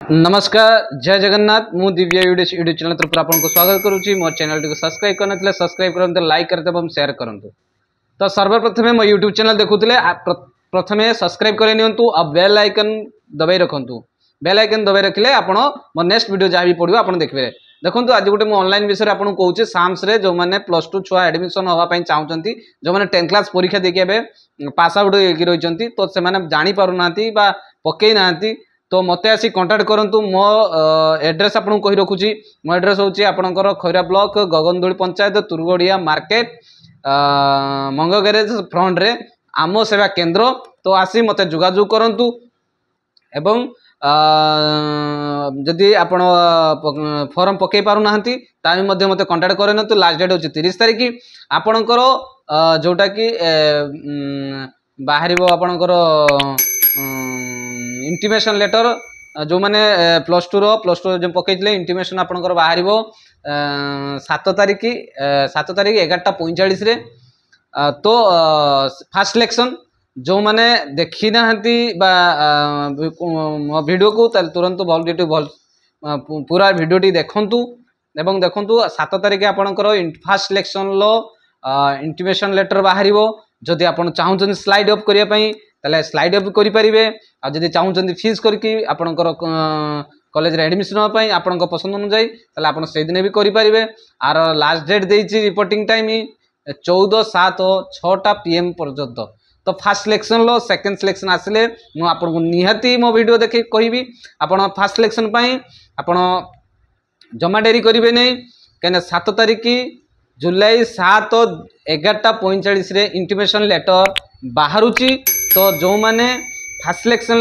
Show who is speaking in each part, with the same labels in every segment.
Speaker 1: नमस्कार जय जगन्नाथ मु दिव्य यूट्यूब चैनल तरफ आपको स्वागत करुच्ची मोर चैनल टी सब्सक्राइब करते सब्सक्राइब करते लाइक करते और शेयर करूँ। तो सर्वप्रथमे मो यूट्यूब चैनल देखुले प्रथमे सब्सक्राइब कर नियंतु और बेल आइकन दबाई रखु। बेल आइकन दबाई रखिले आपण मो नेक्स्ट वीडियो जहाँ भी पड़ो आप देखिए। देखो आज गोटे ऑनलाइन विषय आपको कहूँ साम्स रे जो मैंने +2 छुआ एडमिशन होगापी चाहते जो मैंने 10th क्लास परीक्षा देखिए पास आउट रही तो से जानी पारना पकई ना तो मते आसी कांटेक्ट करंतु। मो एड्रेस आपको कही रखुची। मो एड्रेस होची आपनकर खैरा ब्लॉक गगनदोली पंचायत तुरगड़िया मार्केट मंग गैरेज फ्रंट रे आमो सेवा केंद्र। तो आसी मते जोगाजोग करंतु एवं जदि आपण फॉर्म पकई पारु नाहंती तामी मध्ये मते कांटेक्ट करनतु। लास्ट डेट होची 30 तारिख आपनकर जोटा कि बाहरिबो आपनकर इंटीमेशन लेटर जो मैंने +2 जो पकईले इंटीमेशन आपनकर बाहर 7 तारिख 11:45 तो फास्ट सिलेक्शन जो मैंने देखी ना वीडियो को तुरंत भल पूरा वीडियोटी देखंतु एवं देखंतु 7 तारिख आपनकर फास्ट सिलेक्शन लो इंटीमेशन लेटर बाहर जदि आप चाहते स्लाइड अप करने ताले स्लाइड अप करें आ जदि चाहते फीस करके आपणकर कॉलेज एडमिशन होगापी आपण पसंद अनुजाई ताले आप से दिन भी करेंगे। आर लास्ट डेट देती रिपोर्टिंग टाइम 14/7 PM पर्यंत। तो फास्ट सिलेक्शन लो सेकेंड सिलेक्शन आसिले मुझे निहाती मो वीडियो देखे कहि आप फास्ट सिलेक्शन आपण जमा डेरी करेंगे नहीं कहीं 7 तारिख जुलाई 7 11:45 इंटीमेशन लेटर बाहरुची। तो जो मैंने फास्ट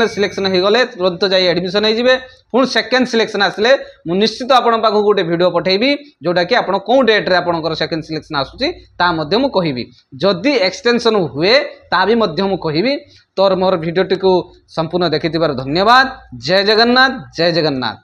Speaker 1: सिलेक्शन हो गले तुरंत जाई एडमिशन हो पुणी सेकेंड सिलेक्शन आसिले मु निश्चित आपण पाखु गोटे वीडियो पठेबी जोटा कि आपण कौ डेट रे आपणकर सेकेंड सिलेक्शन आसुची ता मध्य मु कहिबी। जदि एक्सटेंशन हुए ता भी मध्य मु कहिबी। तो मोर वीडियोटी को संपूर्ण देखिथिबार धन्यवाद। जय जगन्नाथ जय जगन्नाथ।